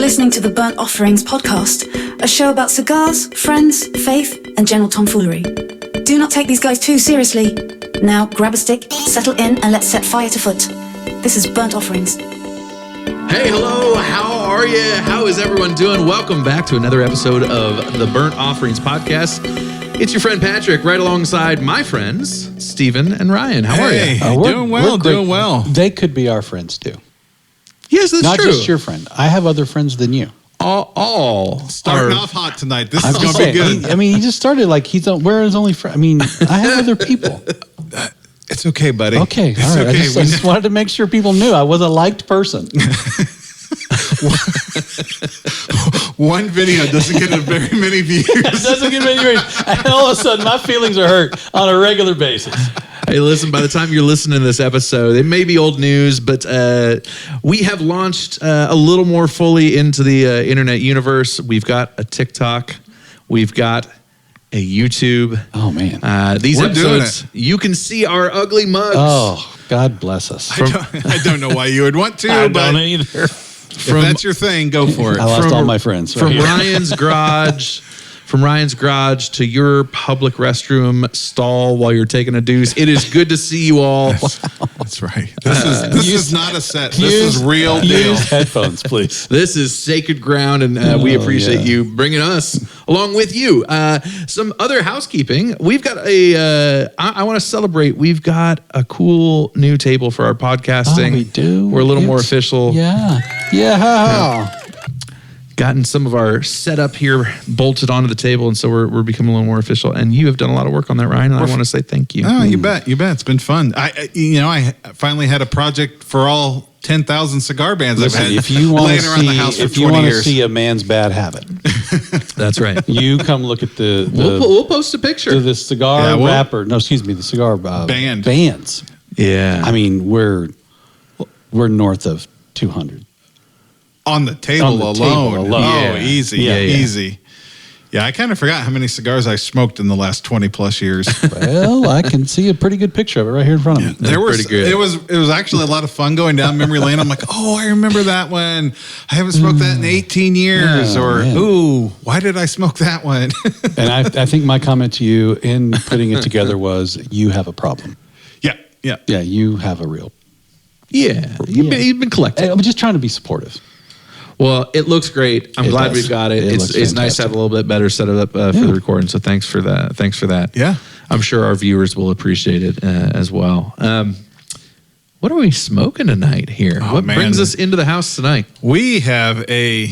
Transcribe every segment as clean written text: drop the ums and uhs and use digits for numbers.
listening to the Burnt Offerings podcast, a show about cigars, friends, faith, and general tomfoolery. Do not take these guys too seriously. Now grab a stick, settle in, and let's set fire to foot. This is Burnt Offerings. Hey, hello, how are you? How is everyone doing? Welcome back to another episode of the Burnt Offerings podcast. It's your friend Patrick, right alongside my friends, Steven and Ryan. How are you? We're doing well. They could be our friends too. Yes, that's Not true. just your friend. I have other friends than you. All Starting off hot tonight. This I'm is going just to be saying, good. he just started like we're his only friend. I mean, I have other people. It's okay, buddy. Okay, It's all right. okay. I just wanted to make sure people knew I was a liked person. One video doesn't get very many views. It doesn't get many views. And all of a sudden, my feelings are hurt on a regular basis. Hey, listen, by the time you're listening to this episode, it may be old news, but we have launched a little more fully into the internet universe. We've got a TikTok. We've got a YouTube. Oh, man. These We're doing episodes, you can see our ugly mugs. Oh, God bless us. I don't know why you would want to, I but don't either. if that's your thing, go for it. I lost all my friends. From right here. Ryan's garage to your public restroom stall while you're taking a deuce. It is good to see you all. That's right. This is not a set. This is real deal. Use headphones, please. This is sacred ground, and we appreciate you bringing us along with you. Some other housekeeping. We've got I want to celebrate. We've got a cool new table for our podcasting. Oh, we do. We're a little more official. Yeah. Gotten some of our setup here bolted onto the table, and so we're becoming a little more official. And you have done a lot of work on that, Ryan, and I want to say thank you. Oh, you bet. It's been fun. I finally had a project for all 10,000 cigar bands Listen, I've had if you want laying to around the house for see, 20 years. a man's bad habit, That's right. you come look at the We'll post a picture. the cigar wrapper. No, excuse me, the cigar bands. Yeah. I mean, we're north of 200. On the table On the alone. table alone. Oh, Yeah. easy. Yeah. Easy. Yeah, I kind of forgot how many cigars I smoked in the last 20 plus years. Well, I can see a pretty good picture of it right here in front of me. There was pretty good. It was actually a lot of fun going down memory lane. I'm like, oh, I remember that one. I haven't smoked that in 18 years. Oh, or, man. ooh, why did I smoke that one? And I think my comment to you in putting it together was, you have a problem. Yeah. Yeah, you have a real. Yeah. You've been collecting. I'm just trying to be supportive. Well, it looks great. I'm glad we've got it. It's nice to have a little bit better set up for the recording. So thanks for that. Yeah. I'm sure our viewers will appreciate it as well. What are we smoking tonight here? Oh, what man. brings us into the house tonight? We have a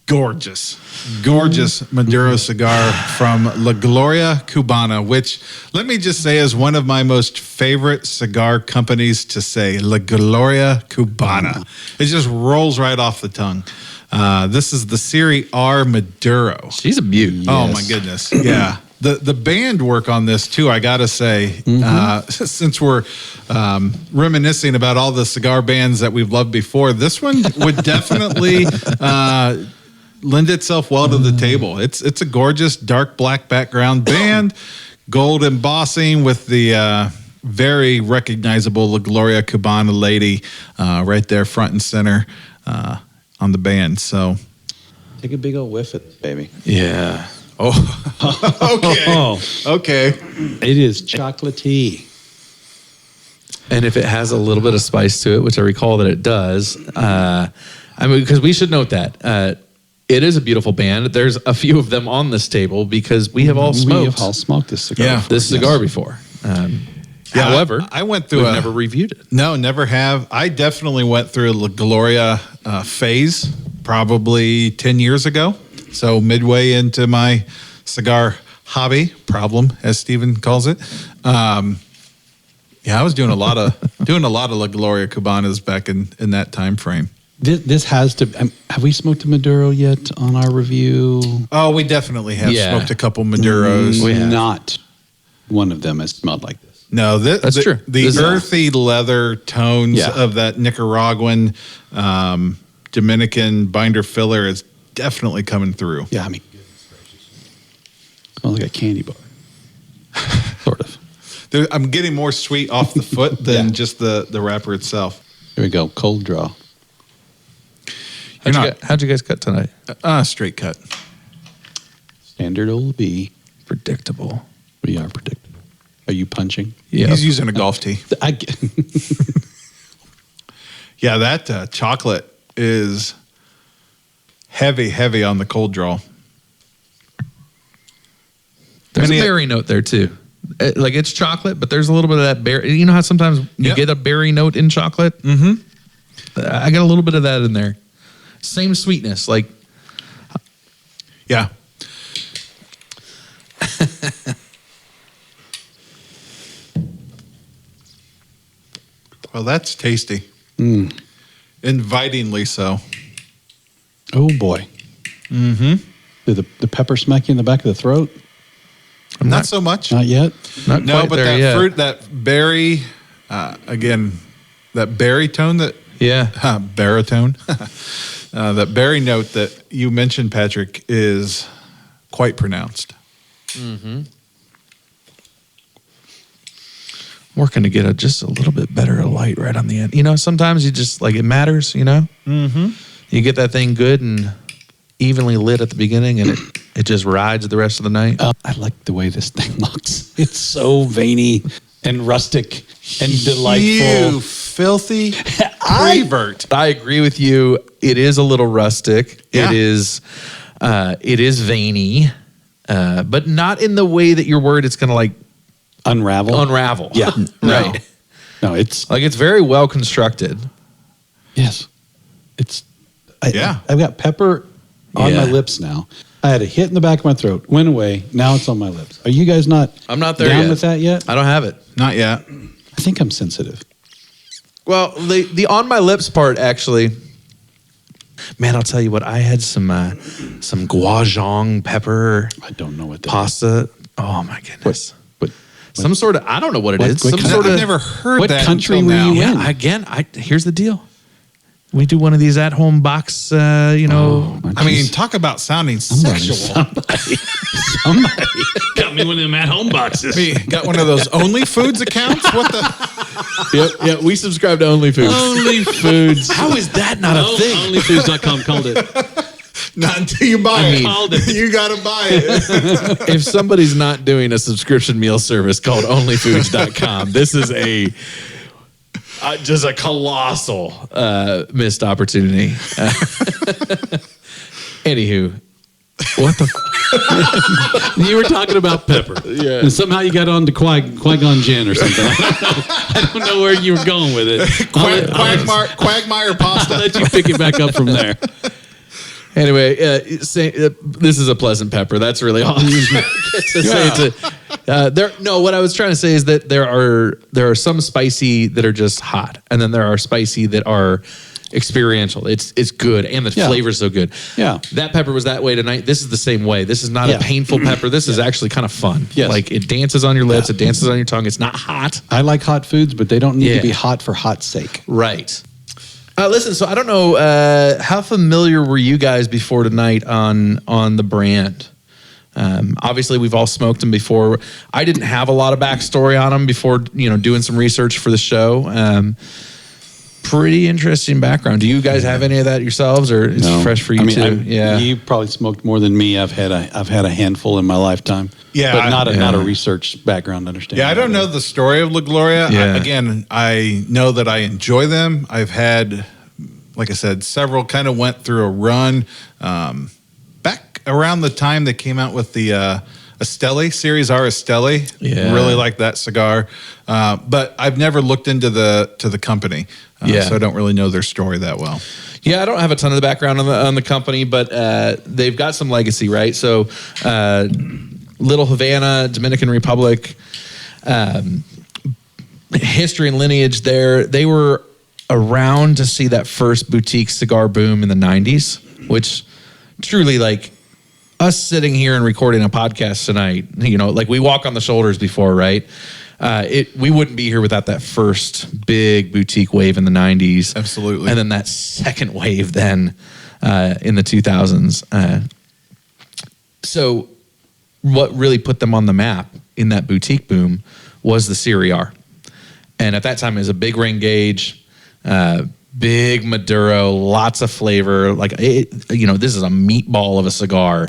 gorgeous Maduro cigar from La Gloria Cubana, which, let me just say, is one of my most favorite cigar companies to say. La Gloria Cubana. It just rolls right off the tongue. This is the Serie R Maduro. She's a beaut. Oh, my goodness. Yeah. The band work on this, too, I got to say, since we're reminiscing about all the cigar bands that we've loved before, this one would definitely lend itself well to the table. It's a gorgeous dark black background band, gold embossing with the very recognizable La Gloria Cubana lady right there front and center on the band. So Take a big old whiff of it, baby. Yeah. Oh, okay. It is chocolatey. And if it has a little bit of spice to it, which I recall that it does, because we should note that it is a beautiful band. There's a few of them on this table because we have all smoked this cigar. Yeah. before. this cigar before. However, I went through we've never reviewed it. No, never have. I definitely went through a La Gloria phase probably 10 years ago. So midway into my cigar hobby problem, as Steven calls it. I was doing a lot of La Gloria Cubanas back in that time frame. This has to. Have we smoked a Maduro yet on our review? Oh, we definitely have Yeah. smoked a couple Maduros. Not one of them has smelled like this. No, That's true. The This is- earthy leather tones Yeah. of that Nicaraguan, Dominican binder filler is definitely coming through. Yeah, I mean, smells like a candy bar, sort of. I'm getting more sweet off the foot than just the wrapper itself. Here we go, cold draw. How'd you guys cut tonight? Straight cut. Standard old B. Predictable. We are predictable. Are you punching? Yeah. He's using a golf tee. I get Yeah, that chocolate is heavy on the cold draw. There's a berry note there too. Like it's chocolate, but there's a little bit of that berry. You know how sometimes you get a berry note in chocolate? Mm-hmm. I got a little bit of that in there. Same sweetness, like Yeah. Well, that's tasty. Invitingly so. oh boy. Mm-hmm. Did the pepper smack you in the back of the throat? Not so much. Not yet. not No, quite but there that yet. fruit, that berry, again, that berry tone that baritone, that berry note that you mentioned, Patrick, is quite pronounced. Working to get just a little bit better light right on the end. You know, sometimes you just like it matters. You know, you get that thing good and evenly lit at the beginning, and it just rides the rest of the night. I like the way this thing looks. It's so veiny and rustic and delightful. You filthy revert. I agree with you. It is a little rustic. Yeah. It is veiny, but not in the way that you're worried it's going to like Unravel. Yeah. right. No, it's Like it's very well constructed. yes. It's Yeah. I've got pepper on Yeah. my lips now. I had a hit in the back of my throat, went away. Now it's on my lips. Are you guys not? I'm not there down yet. with that yet. I don't have it. Not yet. I think I'm sensitive. Well, the on my lips part actually, man, I'll tell you what. I had some guajong pepper I don't know what that pasta. Oh my goodness. What Some sort of, I don't know what it What- is. what Some kind- sort I've of. never heard what that country until were now. you in? Yeah, again, here's the deal. We do one of these at-home box, my I mean, geez. talk about sounding Somebody- sexual. Somebody got me one of them at-home boxes. Me, got one of those OnlyFoods accounts? What the? Yeah, we subscribe to OnlyFoods. OnlyFoods. How is that not a thing? OnlyFoods.com called it. Not until you buy I it. mean- Called it. You got to buy it. If somebody's not doing a subscription meal service called onlyfoods.com, this is just a colossal missed opportunity. Anywho, what the You were talking about pepper. Yeah. And somehow you got on to Qui-Gon Jinn or something. I don't know where you were going with it. Quagmire I'll pasta. let you pick it back up from there. Anyway, this is a pleasant pepper. That's really all I get to say. What I was trying to say is that there are some spicy that are just hot, and then there are spicy that are experiential. It's good, and the flavor's so good. Yeah. That pepper was that way tonight. This is the same way. This is not a painful pepper. This is actually kind of fun. Yes. Like it dances on your lips. It dances on your tongue. It's not hot. I like hot foods, but they don't need Yeah. to be hot for hot's sake. Right. Listen, so I don't know how familiar were you guys before tonight on the brand? Obviously, we've all smoked them before. I didn't have a lot of backstory on them before, doing some research for the show. Pretty interesting background. Do you guys have any of that yourselves, or it's No. fresh for you too? You probably smoked more than me. I've had a handful in my lifetime. Yeah, but not yeah. a research background. Understand? Yeah, I don't know the story of La Gloria. Yeah. Again, I know that I enjoy them. I've had, like I said, several kind of went through a run. Back around the time they came out with the Esteli, Series R Esteli. Yeah. Really like that cigar. But I've never looked into the company. So I don't really know their story that well. Yeah, I don't have a ton of the background on the company, but they've got some legacy, right? So, Little Havana, Dominican Republic, history and lineage there. They were around to see that first boutique cigar boom in the 90s, which truly, like, us sitting here and recording a podcast tonight, like we walk on the shoulders before, right? We wouldn't be here without that first big boutique wave in the 90s. Absolutely. And then that second wave then in the 2000s. So what really put them on the map in that boutique boom was the Serie R. And at that time, it was a big ring gauge, Big Maduro, lots of flavor. Like, this is a meatball of a cigar.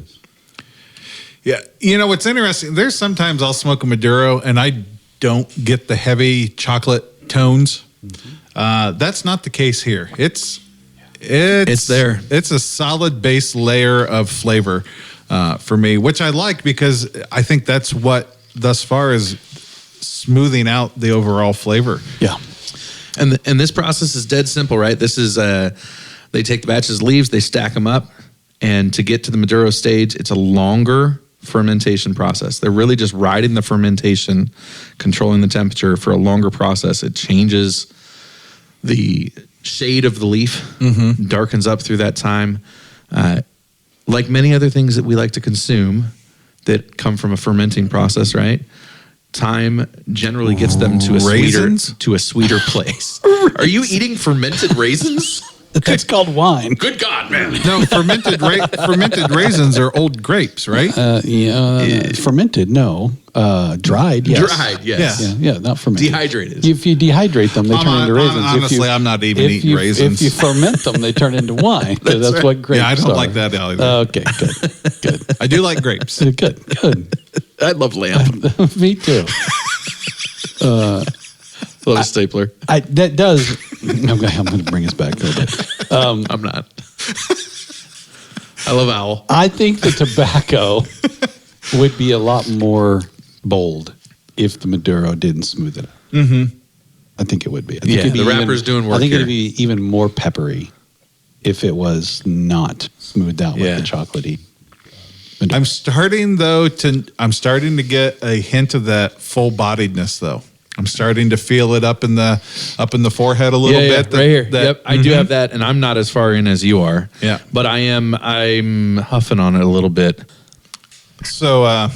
Yeah. What's interesting, there's sometimes I'll smoke a Maduro and I don't get the heavy chocolate tones. That's not the case here. It's there. It's a solid base layer of flavor for me, which I like because I think that's what thus far is smoothing out the overall flavor. Yeah. And this process is dead simple, right? This is they take the batches of leaves, they stack them up, and to get to the Maduro stage, it's a longer fermentation process. They're really just riding the fermentation, controlling the temperature for a longer process. It changes the shade of the leaf, darkens up through that time. Like many other things that we like to consume that come from a fermenting process, right? Time generally gets them to a sweeter place. Are you eating fermented raisins? It's called wine. Good God, man! No, fermented raisins are old grapes, right? Fermented, no. Dried, yes. Dried, yes. Yeah, not fermented. Dehydrated. If you dehydrate them, they turn into raisins. Honestly, I'm not even eating raisins. If you ferment them, they turn into wine. That's right. What grapes are. Yeah, I don't like that either. Okay, good. I do like grapes. Good. I love lamb. Me too. Love a stapler. That does. I'm going to bring us back a little bit. I'm not. I love owl. I think the tobacco would be a lot more bold if the Maduro didn't smooth it out. Mm-hmm. I think it would be. I think the wrapper's doing work. I think here. it'd be even more peppery if it was not smoothed out with the chocolatey. I'm starting to get a hint of that full-bodiedness, though. I'm starting to feel it up in the forehead a little bit. Right here. I do have that, and I'm not as far in as you are. Yeah, but I'm huffing on it a little bit. So,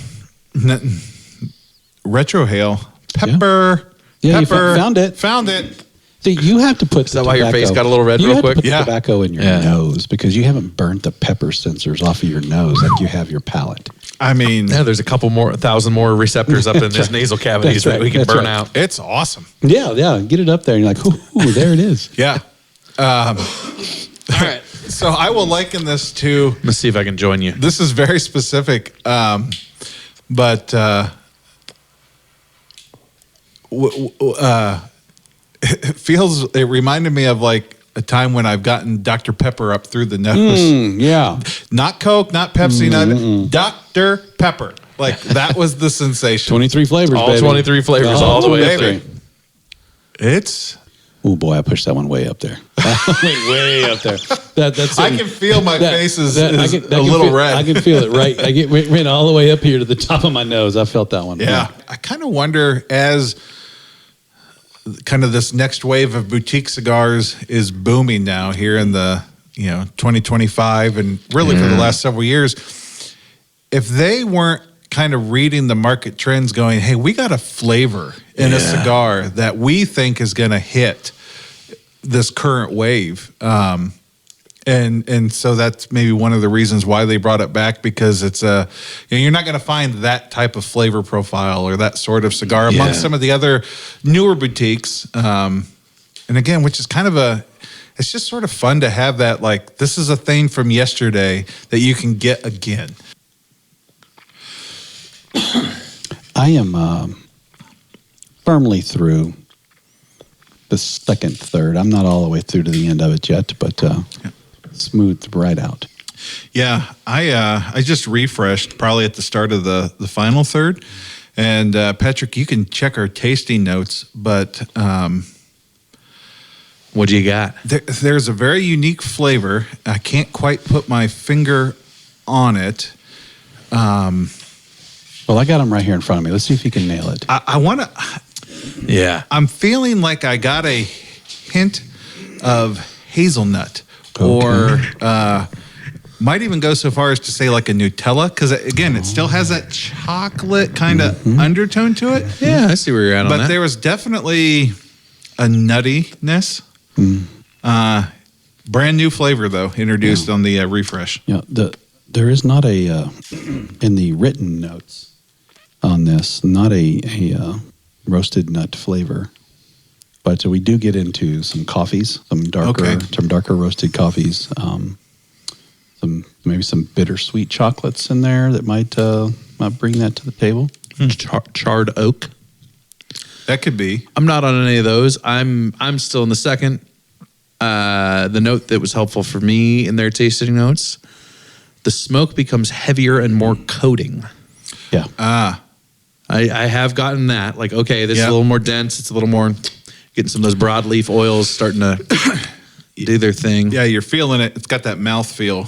retrohale pepper. Yeah, pepper. You found it. Found it. See, you have to put. Is that why your face got a little red real quick? You have to put the tobacco in your nose because you haven't burnt the pepper sensors off of your nose like you have your palate. I mean, there's a couple more, 1,000 more receptors up in his nasal cavities that we can burn out. It's awesome. Yeah. Get it up there, and you're like, ooh, there it is. Yeah. All right. So I will liken this to. Let's see if I can join you. This is very specific, but it reminded me of like a time when I've gotten Dr. Pepper up through the nose. Yeah. Not Coke, not Pepsi, not Dr. Pepper. Like that was the sensation. 23 flavors, all baby. 23 flavors all the way up there. It's. Oh boy, I pushed that one way up there. way up there. That's. I can feel my face is a little red. I can feel it right. I went all the way up here to the top of my nose. I felt that one. Yeah. I kind of wonder as kind of this next wave of boutique cigars is booming now here in the 2025 and really for the last several years. If they weren't kind of reading the market trends going, hey, we got a flavor in a cigar that we think is going to hit this current wave. And so that's maybe one of the reasons why they brought it back because it's you're not going to find that type of flavor profile or that sort of cigar amongst some of the other newer boutiques. And again, which is kind of it's just sort of fun to have that, like, this is a thing from yesterday that you can get again. I am firmly through the second third. I'm not all the way through to the end of it yet, but smoothed right out. Yeah, I just refreshed probably at the start of the final third. And Patrick, you can check our tasting notes, but what do you got? There's a very unique flavor. I can't quite put my finger on it. Well, I got them right here in front of me. Let's see if you can nail it. I want to. Yeah, I'm feeling like I got a hint of hazelnut. Or might even go so far as to say like a Nutella, because again, it still has that chocolate kind of undertone to it. Yeah, I see where you're at on that. But there was definitely a nuttiness. Brand new flavor though, introduced on the refresh. Yeah, there is not a in the written notes on this, not a roasted nut flavor. But we do get into some coffees, some darker roasted coffees, maybe some bittersweet chocolates in there that might bring that to the table. Charred oak. That could be. I'm not on any of those. I'm still in the second. The note that was helpful for me in their tasting notes, the smoke becomes heavier and more coating. Yeah. I have gotten that. Like, okay, this is a little more dense. It's a little more getting some of those broadleaf oils starting to do their thing. Yeah, you're feeling it. It's got that mouth feel.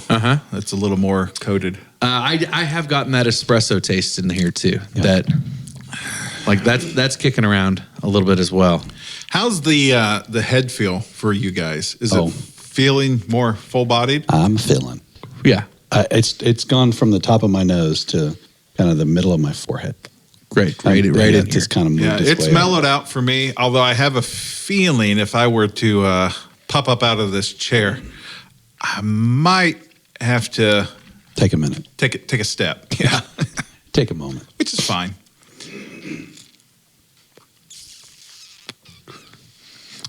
It's a little more coated. I have gotten that espresso taste in here too. Yeah. That's kicking around a little bit as well. How's the head feel for you guys? Is it feeling more full bodied? I'm feeling. Yeah. It's gone from the top of my nose to kind of the middle of my forehead. Great. Right in here. Just kind of moved its it's way mellowed out for me. Although I have a feeling if I were to pop up out of this chair, I might have to take a minute. Take a step. Yeah. Take a moment. Which is fine.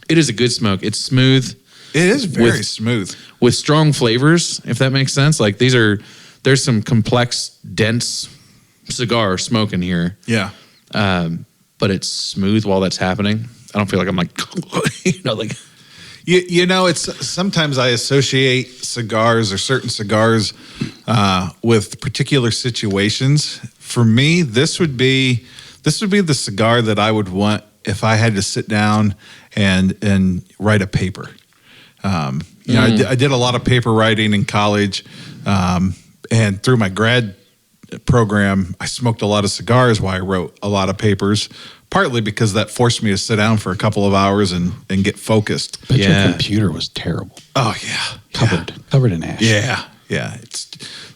It is a good smoke. It's smooth. It is very smooth. With strong flavors, if that makes sense. Like there's some complex, dense cigar smoke in here. Yeah. But it's smooth while that's happening. I don't feel like I'm like, like. It's sometimes I associate cigars or certain cigars with particular situations. For me, this would be the cigar that I would want if I had to sit down and write a paper. I did a lot of paper writing in college, and through my grad program, I smoked a lot of cigars while I wrote a lot of papers. Partly because that forced me to sit down for a couple of hours and get focused. But your computer was terrible. Oh yeah, covered in ash. Yeah. It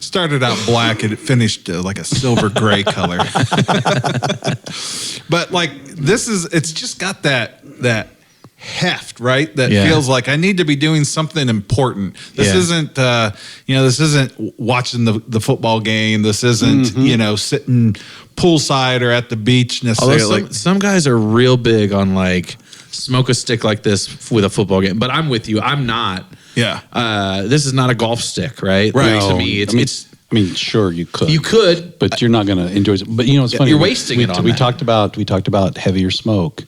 started out black and it finished like a silver gray color. But like it's just got that heft, right? That feels like I need to be doing something important. This isn't, this isn't watching the football game. This isn't, sitting poolside or at the beach necessarily. Although some guys are real big on like smoke a stick like this with a football game, but I'm with you. I'm not. Yeah. This is not a golf stick, right? Right. Like, to me, it's. I mean, sure you could. You could, but you're not going to enjoy it. But it's funny. You're wasting it on we that. talked about heavier smoke.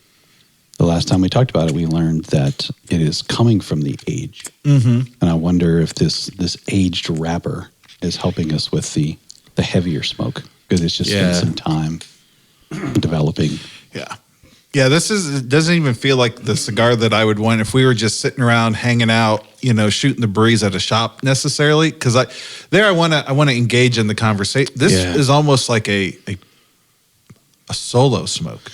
The last time we talked about it, we learned that it is coming from the age. Mm-hmm. And I wonder if this aged wrapper is helping us with the heavier smoke because it's just been some time developing. Yeah. Yeah, it doesn't even feel like the cigar that I would want if we were just sitting around hanging out, shooting the breeze at a shop necessarily. Because I want to engage in the conversation. This is almost like a solo smoke.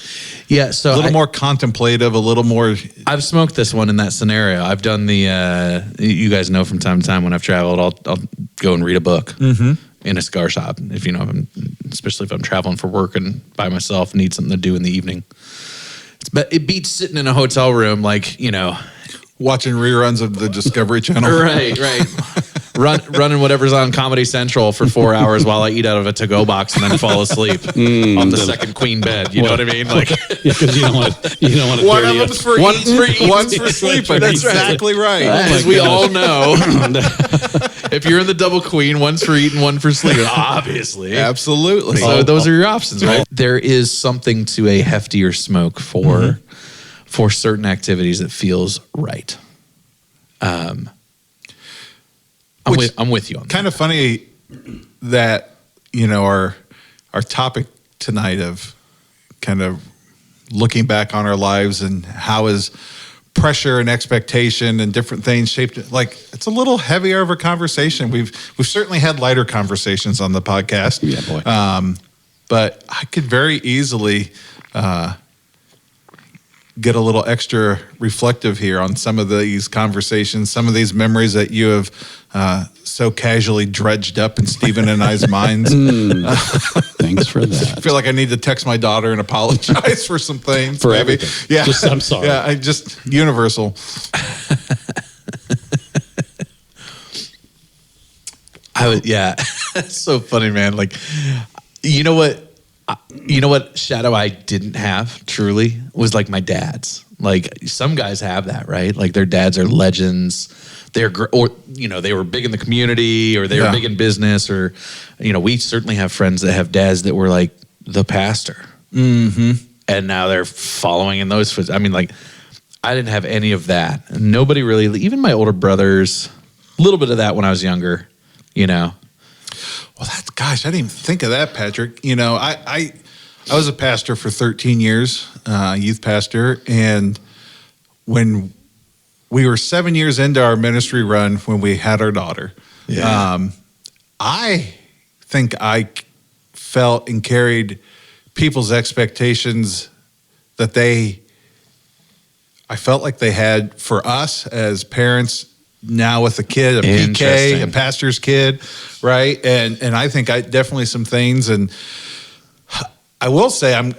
Yeah, so a little more contemplative, a little more. I've smoked this one in that scenario. I've done the. You guys know from time to time when I've traveled, I'll go and read a book in a cigar shop. Especially if I'm traveling for work and by myself, need something to do in the evening. But it beats sitting in a hotel room, like watching reruns of the Discovery Channel. Right. Running whatever's on Comedy Central for 4 hours while I eat out of a to-go box and then fall asleep on the second queen bed. You know what I mean? Like, because you don't want to. One of them's for eating, one's for sleeping. That's exactly right. As we all know, if you're in the double queen, one's for eating, one for sleeping. Obviously, absolutely. So those are your options, right? There is something to a heftier smoke for certain activities that feels right. I'm with you on that. Kind of funny that our topic tonight of kind of looking back on our lives and how is pressure and expectation and different things shaped it. Like it's a little heavier of a conversation. We've certainly had lighter conversations on the podcast. Yeah, boy. But I could very easily get a little extra reflective here on some of these conversations, some of these memories that you have so casually dredged up in Stephen and I's minds. Thanks for that. I feel like I need to text my daughter and apologize for some things. For maybe. Everything. Yeah. I'm sorry. Yeah, universal. It's so funny, man. Like, you know what shadow I didn't have truly was like my dad's. Like some guys have that, right? Like their dads are legends. They were big in the community, or they were big in business, or we certainly have friends that have dads that were like the pastor, and now they're following in those footsteps. I mean, like I didn't have any of that. Nobody really, even my older brothers, a little bit of that when I was younger, Well, I didn't even think of that, Patrick. I was a pastor for 13 years, youth pastor, and when we were 7 years into our ministry run when we had our daughter, I think I felt and carried people's expectations that I felt like they had for us as parents. Now with a kid, a PK, a pastor's kid, right? And I think definitely some things. And I will say,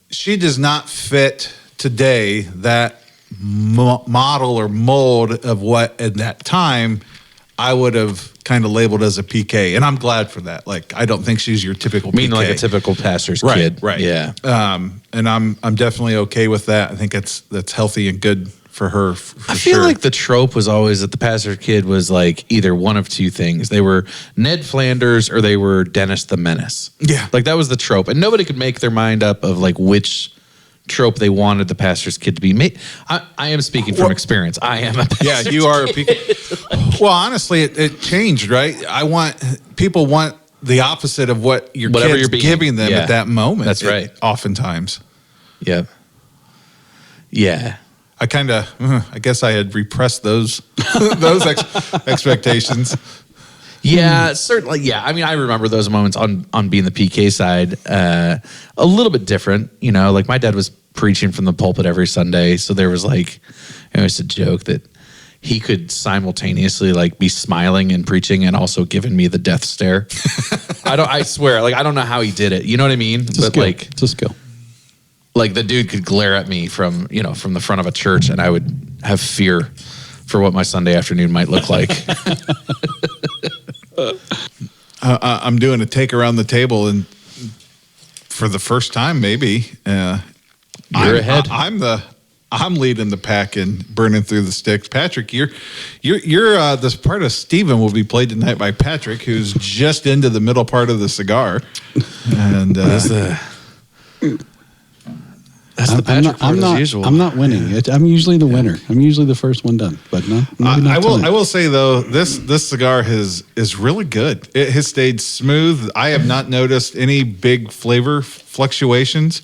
she does not fit today that model or mold of what at that time I would have kind of labeled as a PK. And I'm glad for that. Like, I don't think she's your typical PK. Like a typical pastor's kid. Right. Yeah. And I'm definitely okay with that. I think that's healthy and good for her. I feel like the trope was always that the pastor's kid was like either one of two things. They were Ned Flanders or they were Dennis the Menace. Yeah. Like that was the trope. And nobody could make their mind up of like which trope they wanted the pastor's kid to be. I am speaking from experience. I am a pastor's you are a PK. Well, honestly, it changed, right? People want the opposite of what Whatever kid's you're being, giving them at that moment. That's right. Oftentimes. Yeah. Yeah. I guess I had repressed those expectations. Yeah, certainly. Yeah, I mean, I remember those moments on being the PK side, a little bit different. Like my dad was preaching from the pulpit every Sunday, so there was like, it was a joke that he could simultaneously like be smiling and preaching and also giving me the death stare. I swear, like I don't know how he did it. You know what I mean? It's a skill. Like the dude could glare at me from the front of a church, and I would have fear for what my Sunday afternoon might look like. I'm doing a take around the table, and for the first time, maybe you're ahead. I'm leading the pack and burning through the sticks. Patrick, you're this part of Steven will be played tonight by Patrick, who's just into the middle part of the cigar, and that's the Patrick part as usual. I'm not winning. I'm usually the winner. I'm usually the first one done. But no, I will say though, this cigar is really good. It has stayed smooth. I have not noticed any big flavor fluctuations.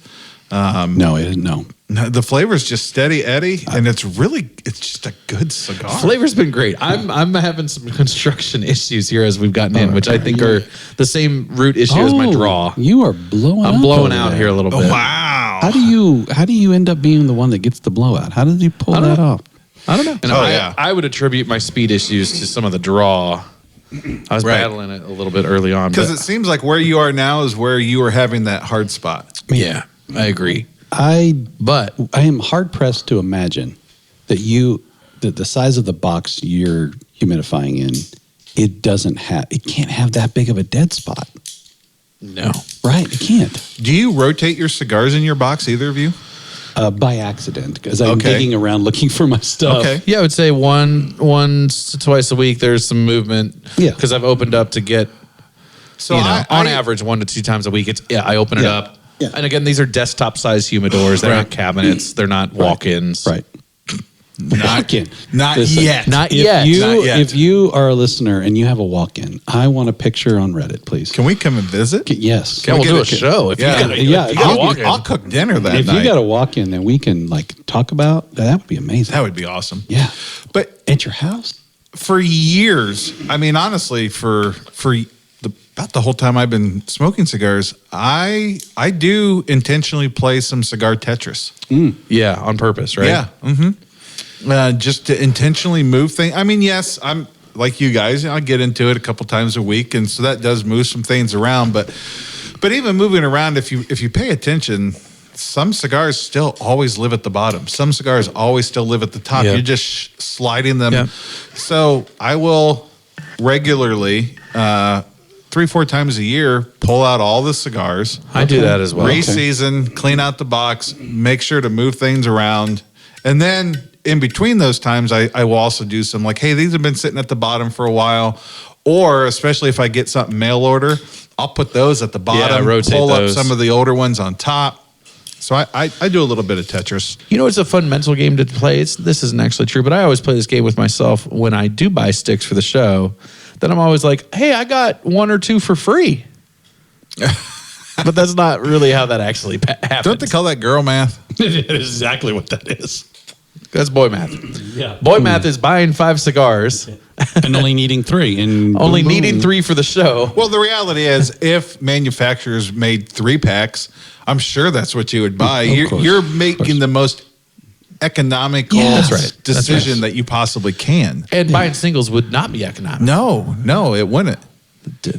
No. The flavor is just steady Eddie, and it's just a good cigar. Flavor's been great. I'm having some construction issues here as we've gotten in, which I think are the same root issue as my draw. You are blowing. I'm blowing out here a little bit. Wow. How do you end up being the one that gets the blowout? How did you pull that off? I don't know. And I would attribute my speed issues to some of the draw. I was battling it a little bit early on. Because it seems like where you are now is where you are having that hard spot. Yeah, I agree. But I am hard pressed to imagine that the size of the box you're humidifying in, it can't have that big of a dead spot. No. Right, it can't. Do you rotate your cigars in your box, either of you? By accident, because I'm digging around looking for my stuff. Okay. Yeah, I would say once to twice a week there's some movement. Yeah. Because I've opened up to get, So on average 1 to 2 times a week. I open it up. Yeah. And again, these are desktop-sized humidors. They're not cabinets. They're not walk-ins. Right. Not yet. If you are a listener and you have a walk-in, I want a picture on Reddit, please. Can we come and visit? Yes. We'll do a show. If you got a walk-in. I'll cook dinner that If night. you got a walk-in that we can talk about, that would be amazing. That would be awesome. Yeah. But at your house? For years, I mean, honestly, for about the whole time I've been smoking cigars, I do intentionally play some cigar Tetris. Yeah, on purpose, right? Yeah. Mm-hmm. Just to intentionally move things. I mean, yes, I'm like you guys. I get into it a couple times a week, and so that does move some things around. But even moving around, if you pay attention, some cigars still always live at the bottom. Some cigars always still live at the top. Yeah. You're just sliding them. Yeah. So I will regularly 3-4 times a year, pull out all the cigars. I do that as well. Re-season, clean out the box, make sure to move things around. And then in between those times, I will also do some like, hey, these have been sitting at the bottom for a while. Or especially if I get something mail order, I'll put those at the bottom, rotate pull those. up some of the older ones on top. So I do a little bit of Tetris. You know, it's a fun mental game to play. This isn't actually true, but I always play this game with myself when I do buy sticks for the show. Then I'm always like, hey, I got 1 or 2 for free. But that's not really how that actually happens. Don't they call that girl math? It is exactly what that is. That's boy math. Yeah. Boy math is buying 5 cigars, And only needing 3. And only boom, boom. needing 3 for the show. Well, the reality is, if manufacturers made 3 packs, I'm sure that's what you would buy. You're making the most economical That's right. decision that you possibly can. And buying singles would not be economic. No, it wouldn't.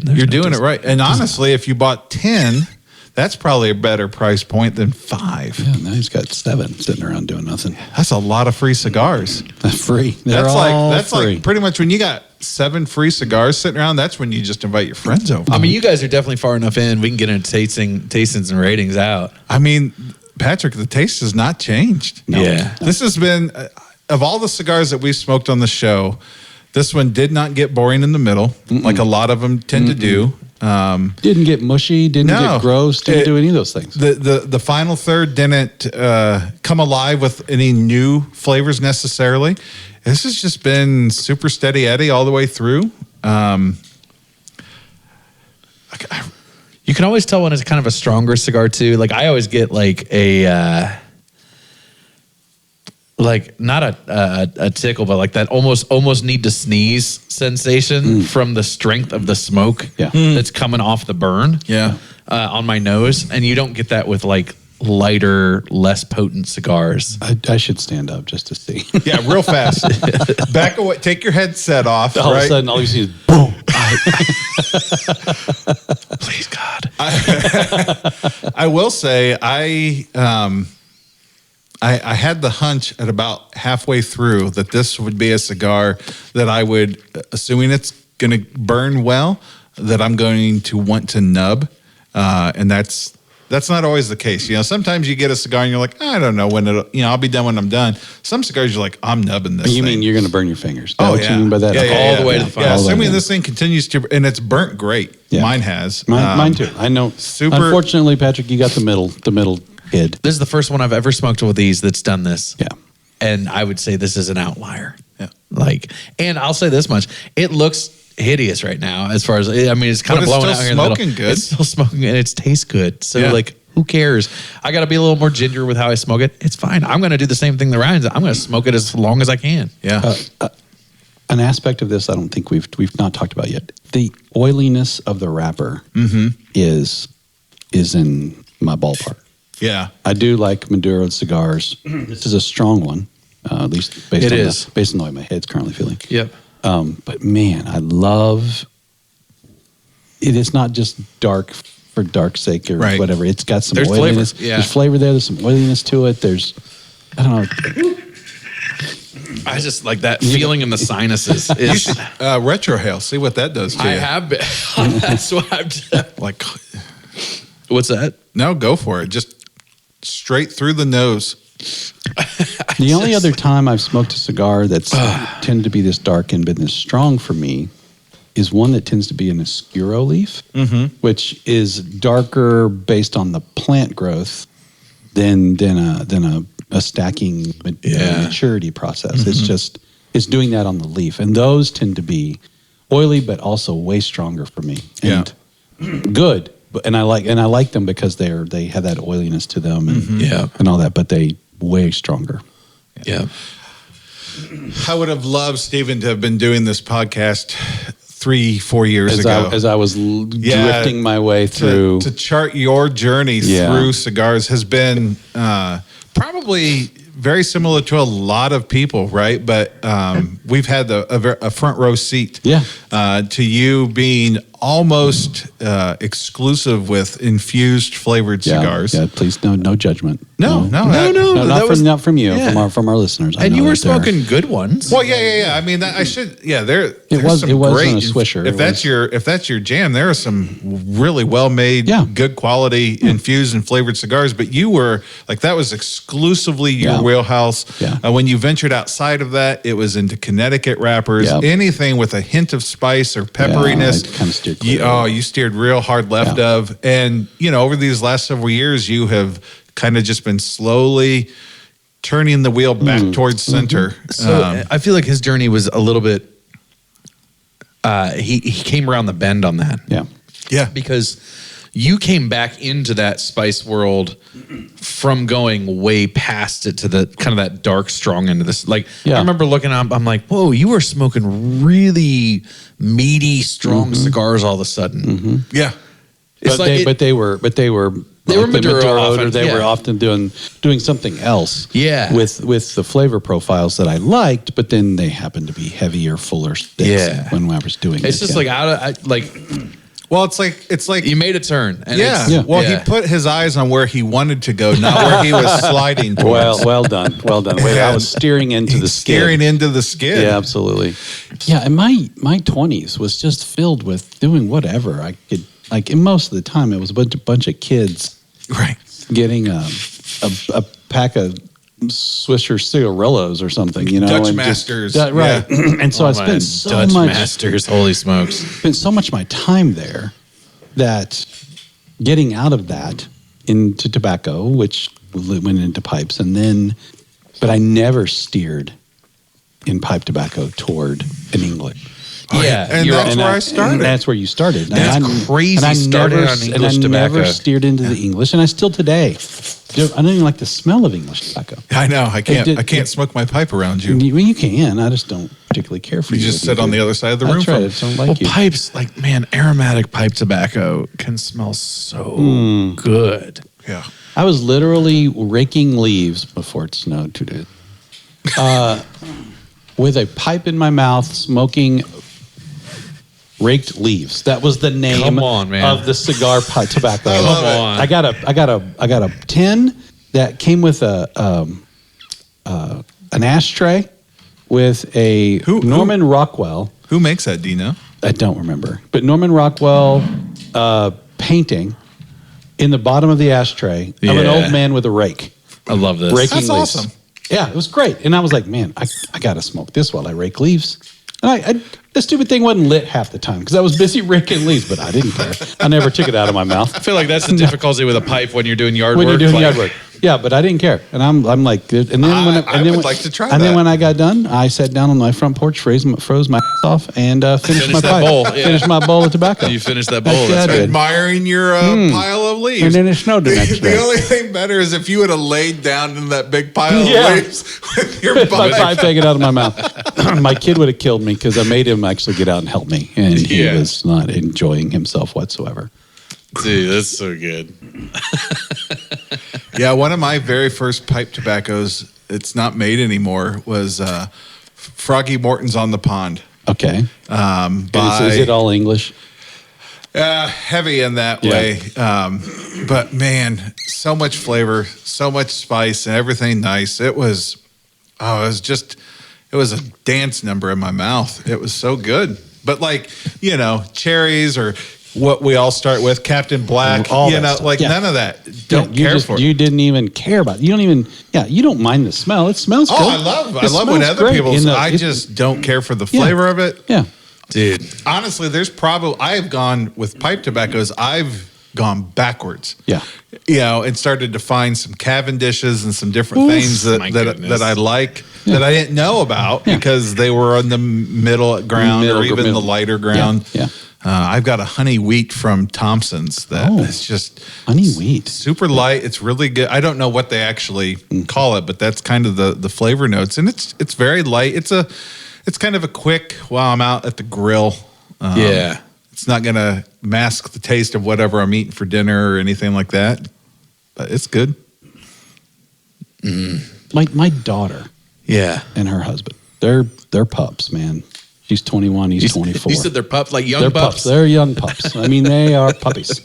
You're doing it right. And honestly, if you bought 10, that's probably a better price point than 5. Yeah, now he's got 7 sitting around doing nothing. That's a lot of free cigars. Free. They're That's free. like pretty much when you got 7 free cigars sitting around. That's when you just invite your friends over. I mean, you guys are definitely far enough in. We can get into tastings and ratings out. I mean, Patrick, the taste has not changed. No. Yeah. This has been, of all the cigars that we've smoked on the show, this one did not get boring in the middle, like a lot of them tend to do. Didn't get mushy, didn't get gross, didn't do any of those things. The final third didn't come alive with any new flavors necessarily. This has just been super steady Eddie all the way through. You can always tell when it's kind of a stronger cigar too. Like I always get like a like not a tickle, but like that almost need to sneeze sensation from the strength of the smoke that's coming off the burn. Yeah. On my nose, and you don't get that with like lighter, less potent cigars. I should stand up just to see. Yeah, real fast. Back away. Take your headset off. All of a sudden, all you see is boom. Please, God. I will say I had the hunch at about halfway through that this would be a cigar that I would, assuming it's going to burn well, that I'm going to want to nub, and that's not always the case. You know, sometimes you get a cigar and you're like, I don't know when it'll, I'll be done when I'm done. Some cigars you're like, I'm nubbing this. You thing. mean you're going to burn your fingers? Is that Oh, what yeah. you mean by that? Yeah, Okay. all the way to the final. Yeah, All the way assuming to- this thing continues to, and it's burnt great. Yeah. Mine has. Mine too. I know. super- Unfortunately, Patrick, you got the middle kid. This is the first one I've ever smoked with these that's done this. Yeah. And I would say this is an outlier. Yeah. Like, and I'll say this much: it looks hideous right now. As far as it's kind But of it's blowing still out here in the middle. smoking good. It's still smoking and it tastes good. So Yeah. like, who cares? I got to be a little more ginger with how I smoke it. It's fine. I'm going to do the same thing the Ryan's. I'm going to smoke it as long as I can. Yeah. An aspect of this I don't think we've not talked about yet. The oiliness of the wrapper is in my ballpark. Yeah. I do like Maduro cigars. This is a strong one, at least based It on is. based on the way my head's currently feeling. Yep. But man, I love it. Is not just dark for dark's sake or Right. whatever. It's got some There's oiliness. flavor, yeah. There's flavor there. There's some oiliness to it. There's, I don't know. I just like that feeling in the sinuses. Is, Retrohale. See what that does to I you. have been. That's what I've done. Like, What's that? no, go for it. Just straight through the nose. The only other time I've smoked a cigar that's tended to be this dark and been this strong for me is one that tends to be an Oscuro leaf, which is darker based on the plant growth than a stacking maturity process. It's doing that on the leaf, and those tend to be oily, but also way stronger for me. And good, and I like them because they have that oiliness to them and and all that, but they way stronger. Yeah. I would have loved Stephen to have been doing this podcast 3-4 years ago. As I was drifting my way through to chart your journey through cigars has been probably very similar to a lot of people, right? But we've had a front row seat Yeah. to you being almost exclusive with infused flavored cigars. Yeah, please, no judgment. No, not from you, yeah. from our listeners. I And know you were that they're- smoking good ones. Well, yeah. I mean, I should. Yeah, there's was- some it wasn't great. a Swisher. If that's your jam, there are some really well made, Yeah. good quality infused and flavored cigars. But you were like that was exclusively your Yeah. wheelhouse. Yeah. When you ventured outside of that, it was into Connecticut wrappers. Yeah. Anything with a hint of spice or pepperiness. I kinda steered clear. You steered real hard left Yeah. of. And over these last several years, you have kind of just been slowly turning the wheel back towards center. So I feel like his journey was a little bit. He came around the bend on that. Yeah. Yeah. Because you came back into that spice world from going way past it to the kind of that dark, strong end of this. Like, Yeah. I remember looking up, I'm like, whoa, you were smoking really meaty, strong cigars all of a sudden. Yeah. It's But they were They were like the Maduro often, or they were yeah. often doing something else. Yeah. With the flavor profiles that I liked, but then they happened to be heavier, fuller sticks Yeah. when I was doing it. it's just yeah. like out of like Well, it's like you made a turn. And yeah. it's- Well, yeah. he put his eyes on where he wanted to go, not where he was sliding towards. well done. Wait, I was steering into the skid. Steering into the skid. Yeah, absolutely. Yeah, and my 20s was just filled with doing whatever I could. Like, and most of the time, it was a bunch of kids Right. getting a pack of Swisher cigarillos or something, Dutch and Masters, right. And so I Oh, spent man, so Dutch much Masters, holy smokes. spent so much of my time there that getting out of that into tobacco, which went into pipes, but I never steered in pipe tobacco toward an English. Yeah, And you're that's right. where I started. And that's where you started. That's crazy, started on English and I never tobacco. steered into the English, and I still today. I don't even like the smell of English tobacco. I know. I can't. did- I can't smoke my pipe around you. You can. I just don't particularly care for You you. just sit on the other side of the room. That's right. I from- just don't like you. Pipes, like, man, aromatic pipe tobacco can smell so good. Yeah. I was literally raking leaves before it snowed 2 days. With a pipe in my mouth, smoking raked leaves. That was the name Come on, man. of the cigar pipe tobacco. I love it. on. I got a tin that came with an ashtray with a Who- Norman Rockwell. Who makes that? Do you know? I don't remember, but Norman Rockwell painting in the bottom of the ashtray of an Yeah. old man with a rake. I love this. Raking That's leaves. awesome. Yeah, it was great. And I was like, man, I got to smoke this while I rake leaves. And the stupid thing wasn't lit half the time because I was busy raking leaves, but I didn't care. I never took it out of my mouth. I feel like that's the difficulty with a pipe when you're doing yard When work. you're doing like- yard work. Yeah, but I didn't care. And I'm like, and then I would like to try And then that. when I got done, I sat down on my front porch, froze my ass off, and finished Finished my that pipe. bowl, yeah. Finished my bowl of tobacco. You finished that bowl. Yeah, That's I right. did. Admiring your pile of leaves. And then it snowed the next The day. only thing better is if you would have laid down in that big pile Yeah. of leaves with your My pipe. pipe taken out of my mouth. My kid would have killed me because I made him actually get out and help me, and he Yeah. was not enjoying himself whatsoever. Dude, that's so good. Yeah, one of my very first pipe tobaccos, it's not made anymore, was Froggy Morton's on the Pond. Okay, By, is it all English? heavy in that Yeah. way. But man, so much flavor, so much spice, and everything nice. It was a dance number in my mouth. It was so good. But like, cherries or what we all start with, Captain Black, All that stuff. Yeah. none of that. Don't you care for it. You didn't even care about it. You don't even. Yeah, you don't mind the smell. It smells good. Oh, I love when smells other great. people. I It- just don't care for the Yeah. flavor of it. Yeah. Dude. Honestly, I've gone with pipe tobaccos. I've gone backwards. Yeah. And started to find some Cavendishes and some different Oof. things My that goodness. I like that I didn't know about because they were on the middle ground or even the lighter ground. Yeah. I've got a honey wheat from Thompson's that is just Honey wheat. super light. It's really good. I don't know what they actually call it, but that's kind of the flavor notes, and it's very light. It's kind of a quick while I'm out at the grill. Yeah. It's not going to mask the taste of whatever I'm eating for dinner or anything like that, but it's good. My daughter Yeah. and her husband They're pups, man. She's 21. He's 24. You said they're pups, like young They're pups. They're young pups. I mean, they are puppies.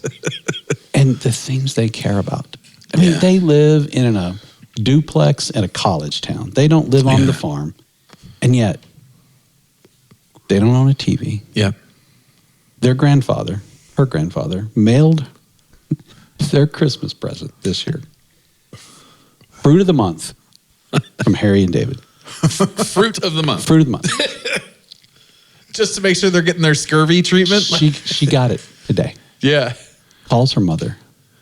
And the things they care about. I mean, they live in a duplex in a college town. They don't live on the farm. And yet, they don't own a TV. Yeah. Her grandfather, mailed their Christmas present this year. Fruit of the month from Harry and David. Fruit of the month. Fruit of the month. Just to make sure they're getting their scurvy treatment. She got it today. Yeah. Calls her mother,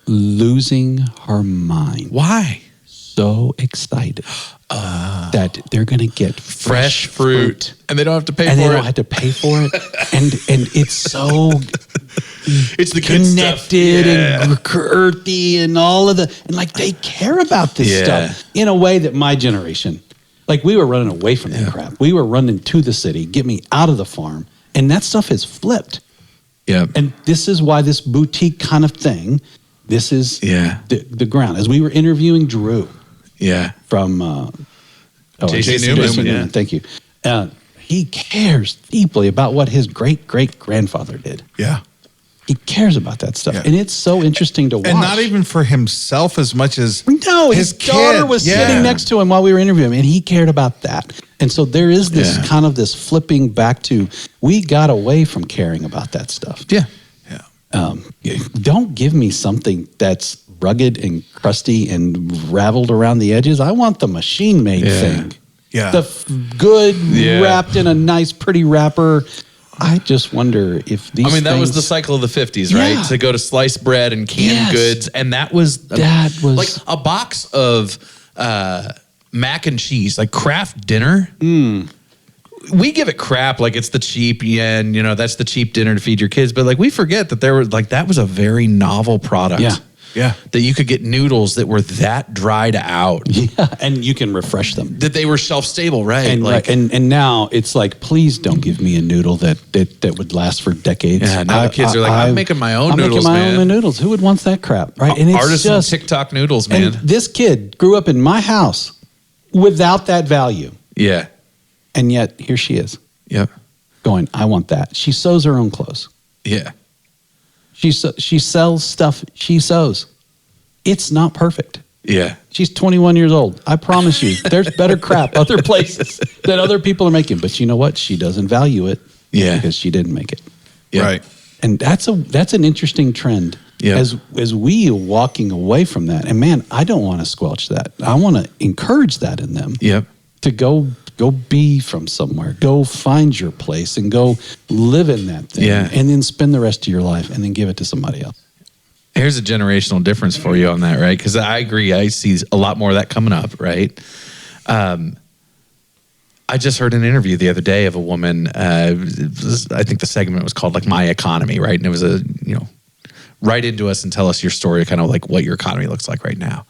losing her mind. Why? So excited that they're going to get Fresh fruit. And they don't have to pay and for they it. don't have to pay for it. and it's so It's the good stuff. connected and earthy and all of the, and like they care about this stuff in a way that my generation, like we were running away from that crap. We were running to the city, get me out of the farm. And that stuff is flipped. Yeah. And this is why this boutique kind of thing, this is the ground. As we were interviewing Drew from Jason Newman. Thank you. He cares deeply about what his great-great-grandfather did. Yeah. He cares about that stuff. Yeah. And it's so interesting to watch. And not even for himself as much as No, his daughter was sitting next to him while we were interviewing him, and he cared about that. And so there is this kind of this flipping back to, we got away from caring about that stuff. Yeah. Don't give me something that's rugged and crusty and raveled around the edges. I want the machine-made thing. Yeah. The good, wrapped in a nice, pretty wrapper. I just wonder if these that was things- the cycle of the 50s, right? Yeah. To go to sliced bread and canned goods. And that was like a box of mac and cheese, like Kraft dinner. We give it crap like it's the cheap yen, that's the cheap dinner to feed your kids. But like we forget that that was a very novel product. Yeah. That you could get noodles that were that dried out. Yeah, and you can refresh them. That they were shelf stable, right? And now it's like, please don't give me a noodle that would last for decades. Yeah, now the kids are like, I'm making my own noodles, I'm making man. my own noodles. Who would want that crap, right? And it's Artisan just TikTok noodles, man. And this kid grew up in my house without that value. Yeah. And yet here she is. Yep. Going, I want that. She sews her own clothes. Yeah. She sells stuff she sews. It's not perfect. Yeah. She's 21 years old. I promise you, there's better crap other places that other people are making. But you know what? She doesn't value it because she didn't make it. Yeah. Right. And that's an interesting trend as we are walking away from that. And man, I don't want to squelch that. I want to encourage that in them. Yep. To go be from somewhere, go find your place and go live in that thing and then spend the rest of your life and then give it to somebody else. Here's a generational difference for you on that, right? Because I agree. I see a lot more of that coming up, right? I just heard an interview the other day of a woman. I think the segment was called like My Economy, right? And it was write into us and tell us your story, kind of like what your economy looks like right now.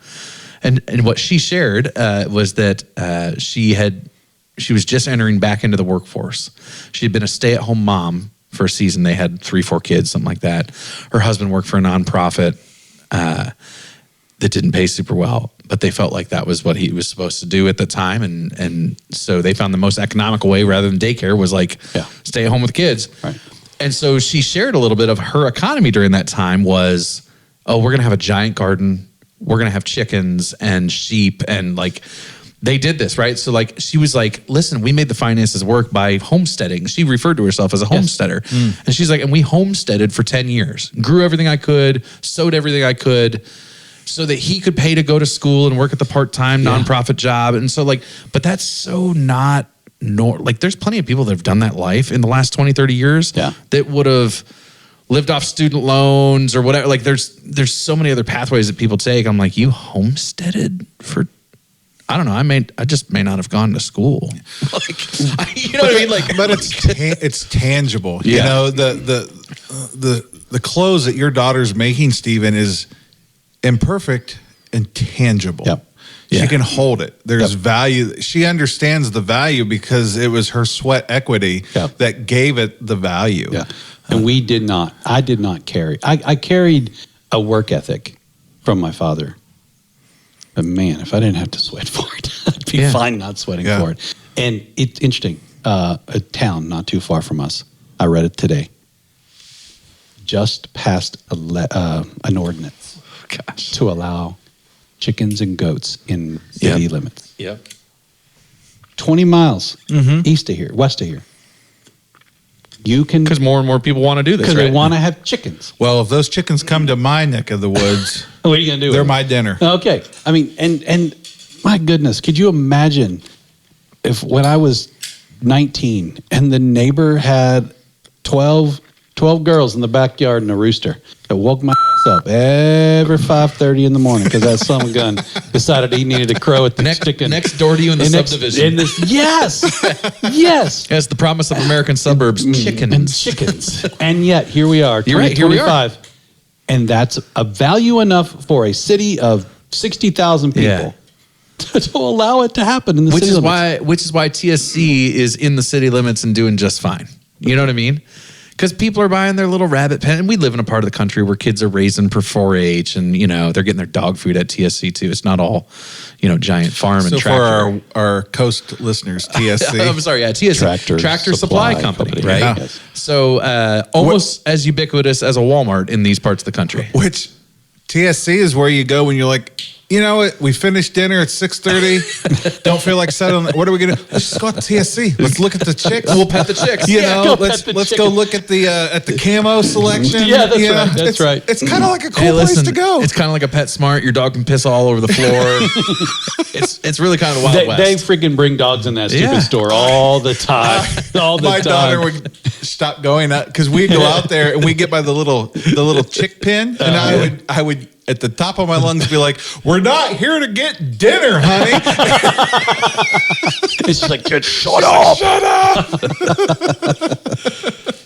And what she shared was that she was just entering back into the workforce. She had been a stay-at-home mom for a season. They had 3-4 kids, something like that. Her husband worked for a nonprofit that didn't pay super well, but they felt like that was what he was supposed to do at the time. And so they found the most economical way rather than daycare was like stay at home with kids. Right. And so she shared a little bit of her economy during that time was, we're going to have a giant garden. We're going to have chickens and sheep and like, they did this, right? So like, she was like, listen, we made the finances work by homesteading. She referred to herself as a homesteader. And she's like, and we homesteaded for 10 years, grew everything I could, sowed everything I could so that he could pay to go to school and work at the part-time nonprofit job. And so like, but that's so not, like there's plenty of people that have done that life in the last 20, 30 years that would have lived off student loans or whatever. Like there's so many other pathways that people take. I'm like, you homesteaded for, I don't know. I just may not have gone to school. Like, you know what I mean? Like, but it's tangible. You know, the clothes that your daughter's making, Stephen, is imperfect and tangible. Yep. She can hold it. There's value. She understands the value because it was her sweat equity that gave it the value. Yeah. And I did not carry. I carried a work ethic from my father. But man, if I didn't have to sweat for it, I'd be fine not sweating for it. And it's interesting. A town not too far from us, I read it today, just passed an ordinance to allow chickens and goats in city limits. Yep. 20 miles east of here, west of here. You can... Because more and more people want to do this, Because right? they want to have chickens. Well, if those chickens come to my neck of the woods, What are you going to do? they're with my them? dinner. Okay. I mean, and my goodness, could you imagine if when I was 19 and the neighbor had 12 girls in the backyard and a rooster that woke my ass up every 5:30 in the morning because that son of a gun decided he needed to crow at the chicken. Next door to you in the subdivision. Yes. That's the promise of American suburbs, chickens. And chickens. And yet, here we are, You're right, here we are. 2025. And that's a value enough for a city of 60,000 people Yeah. to allow it to happen in the Which city is limits. why TSC is in the city limits and doing just fine. You know what I mean? Because people are buying their little rabbit pen. And we live in a part of the country where kids are raising for 4-H and, they're getting their dog food at TSC too. It's not all, giant farm and So tractor. for our coast listeners, TSC. I'm sorry, TSC. Tractor Supply Company, right? Yeah. Yes. So almost as ubiquitous as a Walmart in these parts of the country. Which TSC is where you go when you're like, you know what? We finished dinner at 6:30. Don't feel like settling. What are we gonna? Let's just go to TSC. Let's look at the chicks. We'll pet the chicks. Let's go look at the camo selection. Yeah, that's right. It's kind of like a cool Hey, place listen, to go. it's kind of like a PetSmart. Your dog can piss all over the floor. it's really kind of Wild West. They freaking bring dogs in that stupid Yeah. store all the time. My daughter would stop going out because we go out there and we get by the little chick pen, and I would at the top of my lungs be like, "We're not here to get dinner, honey." It's just like, shut up. Shut up.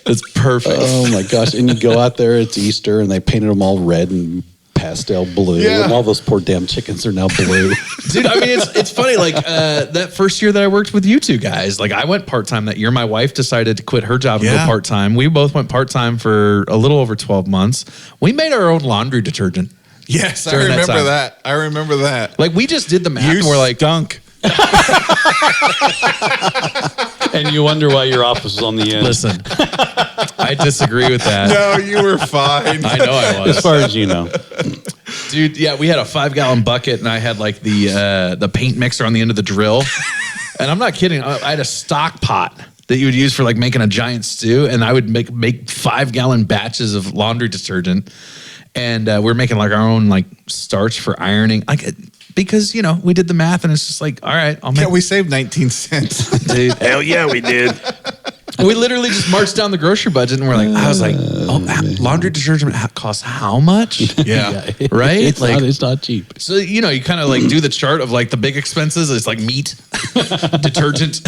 It's perfect. Oh my gosh. And you go out there, it's Easter, and they painted them all red and pastel blue. Yeah. And all those poor damn chickens are now blue. Dude, I mean, it's funny. Like that first year that I worked with you two guys, like I went part-time that year. My wife decided to quit her job and go part-time. We both went part-time for a little over 12 months. We made our own laundry detergent. Yes, I During that remember time. that. I remember that. Like we just did the math You and we're like, dunk. And you wonder why your office was on the end. listen, I disagree with that. No, you were fine. I know I was. As far as you know. Dude, yeah, we had a 5-gallon bucket and I had like the paint mixer on the end of the drill. And I'm not kidding. I had a stock pot that you would use for like making a giant stew. And I would make 5-gallon batches of laundry detergent. And we're making like our own like starch for ironing. Like, because, we did the math and it's just like, all right, I'll make. Yeah, we saved 19 cents. Dude, hell yeah, we did. We literally just marched down the grocery budget and we're like, I was like, laundry detergent costs how much? Yeah. Right? It's not cheap. So, you kind of like do the chart of like the big expenses. It's like meat, detergent.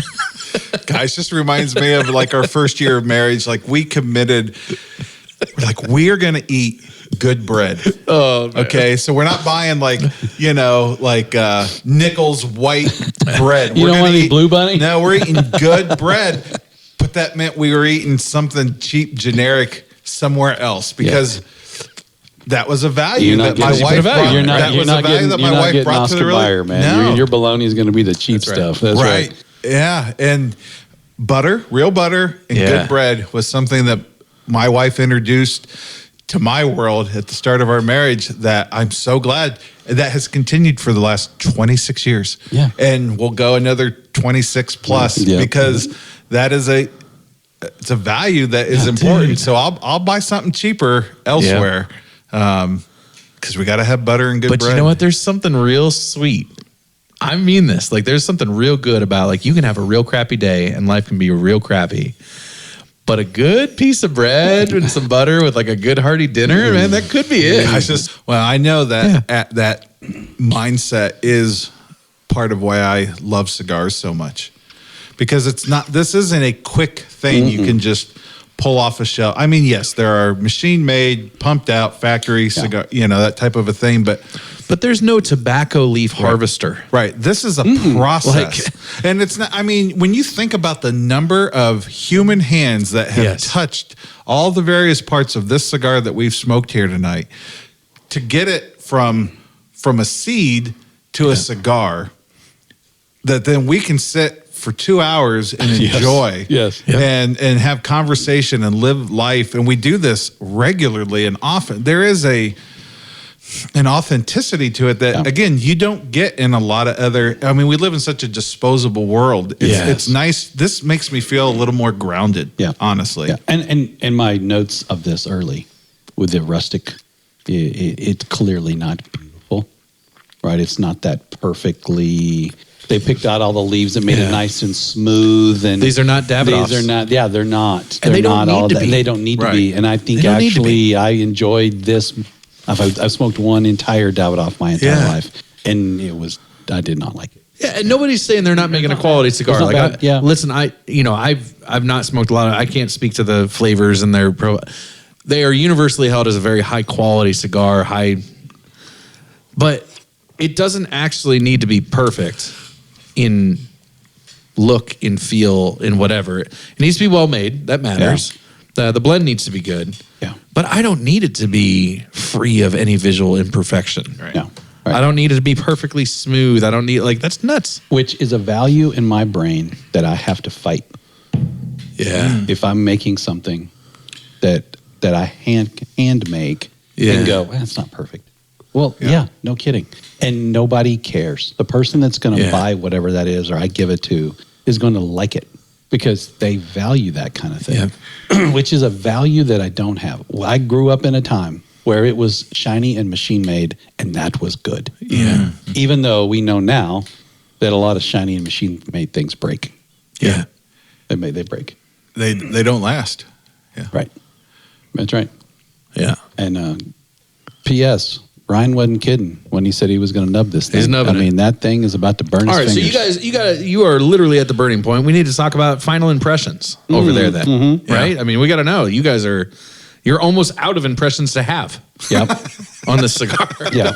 Guys, just reminds me of like our first year of marriage. Like we committed, we're like, we are going to eat good bread. Oh, man. Okay. So we're not buying like, Nichols white bread. You We're don't gonna want any Blue Bunny? No, we're eating good bread. But that meant we were eating something cheap, generic somewhere else because that was a value that my wife brought. You're not, that you're was not a value getting, that you're my not wife getting brought to Oscar the Mayer, man. No. Your bologna is going to be the cheap stuff. That's right. Yeah. And butter, real butter and good bread was something that my wife introduced to my world at the start of our marriage that I'm so glad that has continued for the last 26 years. Yeah. And we'll go another 26 plus because that is it's a value that is important. Dude. So I'll buy something cheaper elsewhere because we got to have butter and good bread. But you know what? There's something real sweet. I mean this. Like there's something real good about like you can have a real crappy day and life can be real crappy. But a good piece of bread and some butter with like a good hearty dinner, man, that could be it. I know that that mindset is part of why I love cigars so much. Because this isn't a quick thing you can just pull off a shelf. I mean, yes, there are machine-made, pumped-out factory cigar, that type of a thing, but there's no tobacco leaf harvester. Right. This is a process. And it's not, I mean, when you think about the number of human hands that have touched all the various parts of this cigar that we've smoked here tonight, to get it from a seed to a cigar, that then we can sit for 2 hours and Yes. enjoy, Yes. and have conversation and live life. And we do this regularly and often. There is an authenticity to it that, again, you don't get in a lot of other. I mean, we live in such a disposable world. It's nice. This makes me feel a little more grounded. Yeah. Honestly. Yeah. And my notes of this early with the rustic, it's clearly not beautiful, right? It's not that perfectly. They picked out all the leaves that made it nice and smooth. And These are not Davidoffs. These are not. Yeah, they're not. And They're they don't not need all to that. be. They don't need Right. to be. And I think They don't need to be. actually I enjoyed this. I've smoked one entire Davidoff my entire life, and I did not like it. Yeah, and nobody's saying they're not making a quality cigar. It's not Like, bad, yeah. Listen, I've not smoked a lot of. I can't speak to the flavors and they are universally held as a very high quality cigar. But it doesn't actually need to be perfect in look, in feel, in whatever. It needs to be well made. That matters. The blend needs to be good. Yeah. But I don't need it to be free of any visual imperfection. Right. Yeah. Right. I don't need it to be perfectly smooth. I don't need that's nuts. Which is a value in my brain that I have to fight. Yeah. If I'm making something that I hand make and go, that's not perfect. Well, yeah, no kidding. And nobody cares. The person that's going to buy whatever that is or I give it to is going to like it because they value that kind of thing, which is a value that I don't have. Well, I grew up in a time where it was shiny and machine made, and that was good. Yeah. Even though we know now that a lot of shiny and machine made things break. Yeah. They break. They don't last. Yeah. Right. That's right. Yeah. And P.S. Ryan wasn't kidding when he said he was going to nub this thing. He's nubbing I it. mean, that thing is about to burn All right, his so fingers. you are literally at the burning point. We need to talk about final impressions over there then, right? I mean, we got to know. You're almost out of impressions to have Yep. on this cigar. Yeah.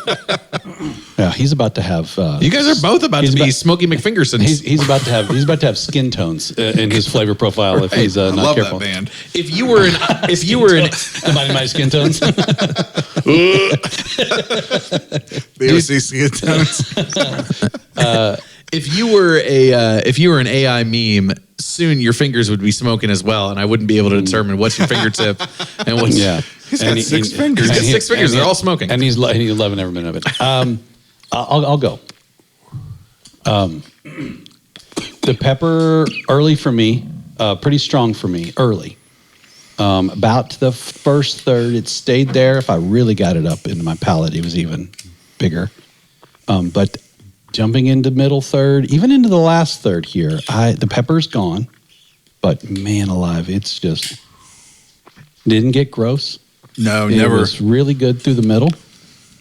Yeah. He's about to have. You guys are both about to be Smokey McFingersons. He's about to have skin tones in his flavor profile if he's I not love careful. that band. if you were in Combining my skin tones. The OCC tones. if you were an AI meme, soon your fingers would be smoking as well, and I wouldn't be able to determine what's your fingertip and what's He's got six fingers. He's got six fingers. They're all smoking. And he's loving every minute of it. I'll go. The pepper early for me, pretty strong for me early. About the first third, it stayed there. If I really got it up into my palate, it was even bigger. But jumping into middle third, even into the last third here, the pepper's gone. But man alive, it's just didn't get gross. No, It never. was really good through the middle.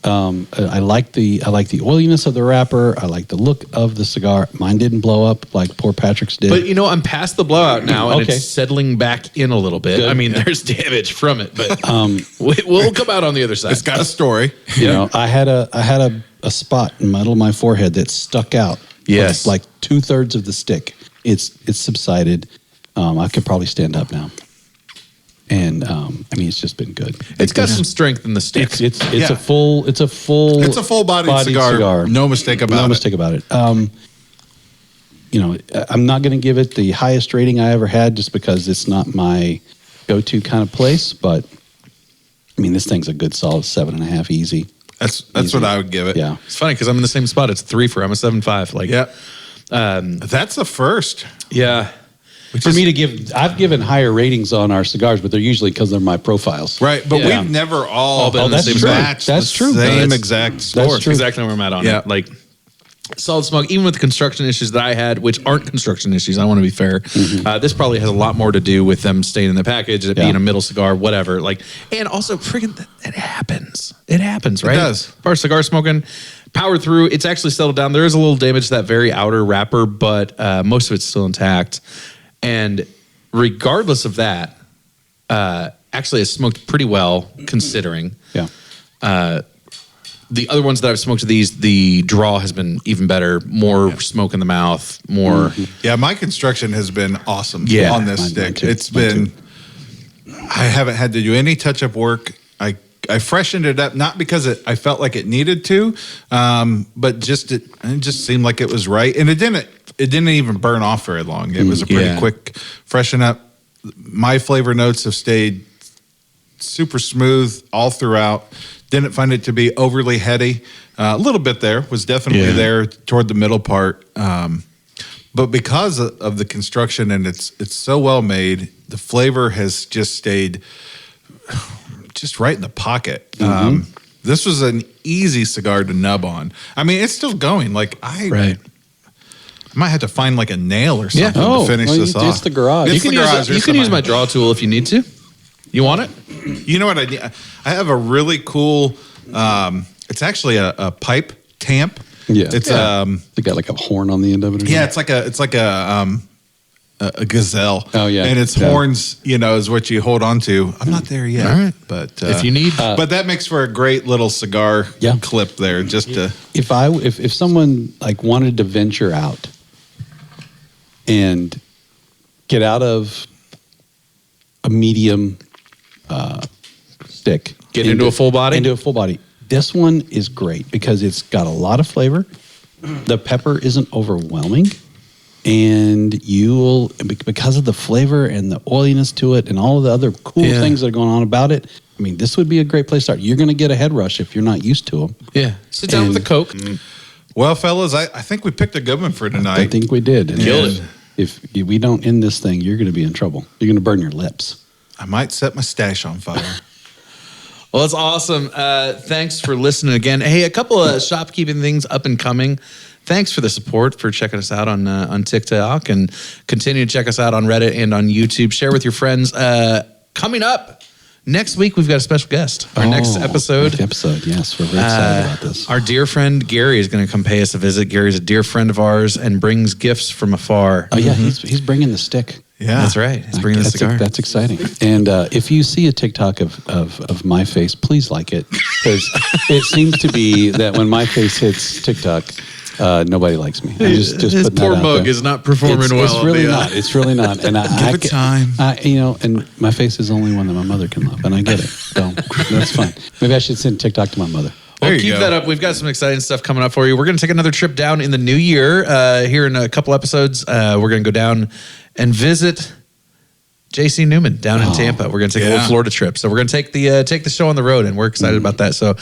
I like the oiliness of the wrapper. I like the look of the cigar. Mine didn't blow up like poor Patrick's did. But I'm past the blowout now, and Okay. it's settling back in a little bit. Good. I mean, there's damage from it, but we'll come out on the other side. It's got a story. you know, I had a spot in the middle of my forehead that stuck out. Yes. like 2/3 of the stick. It's subsided. I could probably stand up now. And I mean, it's just been good. It's got some strength in the stick. It's Yeah. a full It's a full-bodied cigar. No mistake about it. No mistake about it. I'm not going to give it the highest rating I ever had just because it's not my go-to kind of place. But I mean, this thing's a good solid 7.5 easy. That's Easy. what I would give it. Yeah. It's funny because I'm in the same spot. It's 3 for. I'm a 7.5. Like, Yeah. That's the first. yeah. For me to give, I've given higher ratings on our cigars, but they're usually because they're my profiles. Right, but Yeah. we've never all been in the matched same spot. That's the true. same That's- exact score. That's true. Exactly where I'm at on Yeah. it. Like, solid smoke, even with the construction issues that I had, which aren't construction issues, I want to be fair. This probably has a lot more to do with them staying in the package, it being a middle cigar, whatever. Like, and also, friggin', it happens. It happens, right? does. Our cigar smoking, powered through. It's actually settled down. There is a little damage to that very outer wrapper, but most of it's still intact. And regardless of that, actually, it's smoked pretty well considering. Yeah. The other ones that I've smoked of these, the draw has been even better. More smoke in the mouth. More. Yeah, my construction has been awesome Yeah. on this Mine stick. too. It's Mine been, I haven't had to do any touch-up work. I freshened it up, not because I felt like it needed to, but it just seemed like it was right. And it didn't it didn't even burn off very long. It was a pretty quick freshen up. My flavor notes have stayed super smooth all throughout. Didn't find it to be overly heady. A little bit there, was definitely there toward the middle part. But because of the construction and it's so well made, the flavor has just stayed just right in the pocket. This was an easy cigar to nub on. I mean, it's still going. Like I might have to find like a nail or something to finish this off. It's the garage. You can use my draw tool if you need to. You want it? You know what I need? I have a really cool. It's actually a pipe tamp. Yeah, it's they got like a horn on the end of it. It's like a gazelle. Oh yeah, and its horns, is what you hold on to. I'm not there yet. All right, but if you need, but that makes for a great little cigar clip there. Just to if someone like wanted to venture out and get out of a medium stick, get into a full body. This one is great because it's got a lot of flavor. The pepper isn't overwhelming, and you will, because of the flavor and the oiliness to it and all of the other cool things that are going on about it. I mean, this would be a great place to start. You're going to get a head rush if you're not used to them. Yeah, sit down with a Coke. Well, fellas, I think we picked a good one for tonight. I think we did. And killed it. If we don't end this thing, you're going to be in trouble. You're going to burn your lips. I might set my stash on fire. Well, that's awesome. Thanks for listening again. Hey, a couple of shopkeeping things up and coming. Thanks for the support, for checking us out on TikTok, and continue to check us out on Reddit and on YouTube. Share with your friends. Coming up next week, we've got a special guest. Our next episode. Yes, we're very excited about this. Our dear friend Gary is going to come pay us a visit. Gary's a dear friend of ours and brings gifts from afar. Oh yeah, he's bringing the stick. Yeah, that's right. He's bringing the cigar. That's exciting. And if you see a TikTok of my face, please like it, because it seems to be that when my face hits TikTok, nobody likes me. His poor mug is not performing well. It's really not. It's really not. And give it time. And my face is the only one that my mother can love, and I get it. So that's fine. Maybe I should send TikTok to my mother. Well, keep that up. We've got some exciting stuff coming up for you. We're going to take another trip down in the new year. Here in a couple episodes, we're going to go down and visit JC Newman down in Tampa. We're going to take a little Florida trip. So we're going to take the show on the road, and we're excited about that. So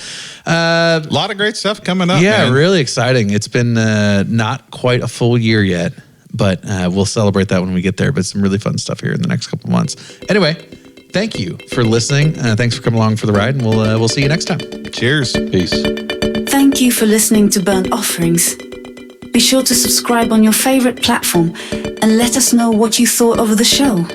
a lot of great stuff coming up. Yeah, man. Really exciting. It's been not quite a full year yet, but we'll celebrate that when we get there. But some really fun stuff here in the next couple months. Anyway, thank you for listening. Thanks for coming along for the ride, and we'll see you next time. Cheers. Peace. Thank you for listening to Burnt Offerings. Be sure to subscribe on your favorite platform and let us know what you thought of the show.